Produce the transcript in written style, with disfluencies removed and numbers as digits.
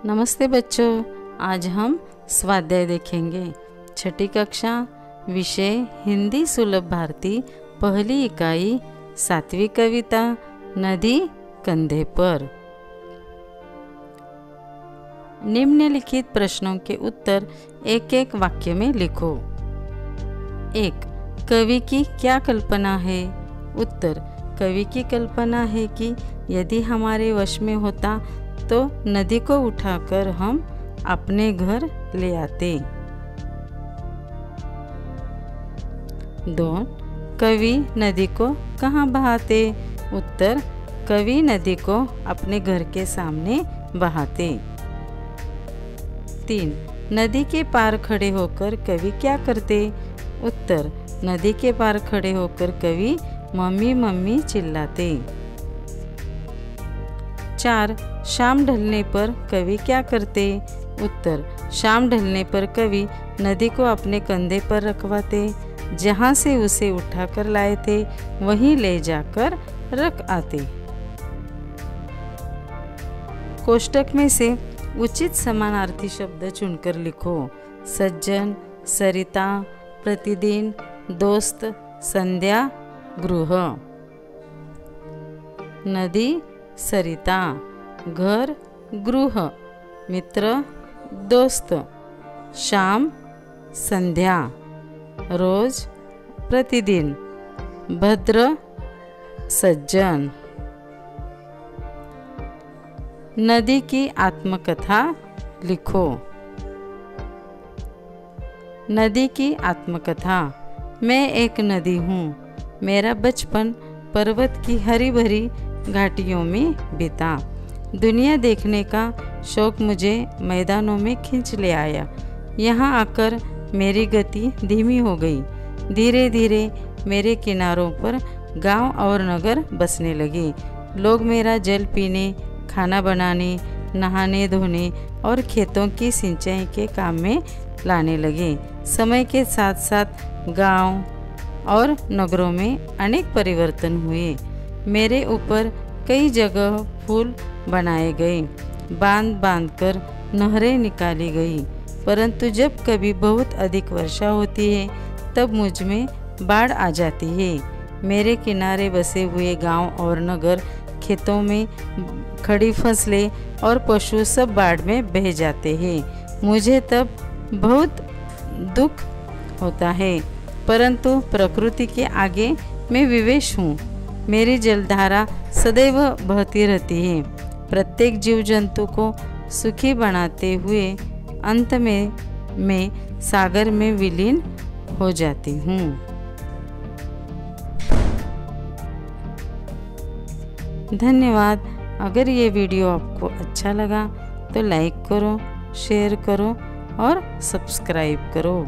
नमस्ते बच्चों, आज हम स्वाध्याय देखेंगे। छठी कक्षा, विषय हिंदी सुलभ भारती, पहली इकाई, 7वीं कविता, नदी कंधे पर। निम्नलिखित प्रश्नों के उत्तर एक एक वाक्य में लिखो। 1. कवि की क्या कल्पना है? उत्तर: कवि की कल्पना है कि यदि हमारे वश में होता तो नदी को उठाकर हम अपने घर ले आते। 2. कवि नदी को कहाँ बहाते? उत्तर: कवि नदी को अपने घर के सामने बहाते। 3. नदी के पार खड़े होकर कवि क्या करते? उत्तर: नदी के पार खड़े होकर कवि मम्मी मम्मी चिल्लाते। 4. शाम ढलने पर कवि क्या करते? उत्तर: शाम ढलने पर कवि नदी को अपने कंधे पर रखवाते। जहाँ से उसे उठाकर लाए थे वहीं ले जाकर रख आते। कोष्टक में से उचित समानार्थी शब्द चुनकर लिखो। सज्जन, सरिता, प्रतिदिन, दोस्त, संध्या, गृह। नदी सरिता, घर गृह, मित्र दोस्त, शाम संध्या, रोज प्रतिदिन, भद्र सज्जन। नदी की आत्मकथा लिखो। नदी की आत्मकथा। मैं एक नदी हूँ। मेरा बचपन पर्वत की हरी भरी घाटियों में बीता। दुनिया देखने का शौक मुझे मैदानों में खींच ले आया। यहाँ आकर मेरी गति धीमी हो गई। धीरे धीरे मेरे किनारों पर गांव और नगर बसने लगे। लोग मेरा जल पीने, खाना बनाने, नहाने धोने और खेतों की सिंचाई के काम में लाने लगे। समय के साथ साथ गांव और नगरों में अनेक परिवर्तन हुए। मेरे ऊपर कई जगह पुल बनाए गए, बांध बांधकर नहरें निकाली गई। परंतु जब कभी बहुत अधिक वर्षा होती है तब मुझ में बाढ़ आ जाती है। मेरे किनारे बसे हुए गांव और नगर, खेतों में खड़ी फसलें और पशु सब बाढ़ में बह जाते हैं। मुझे तब बहुत दुख होता है, परंतु प्रकृति के आगे मैं विवश हूँ। मेरी जलधारा सदैव बहती रहती है। प्रत्येक जीव जंतु को सुखी बनाते हुए अंत में मैं सागर में विलीन हो जाती हूँ। धन्यवाद। अगर ये वीडियो आपको अच्छा लगा तो लाइक करो, शेयर करो और सब्सक्राइब करो।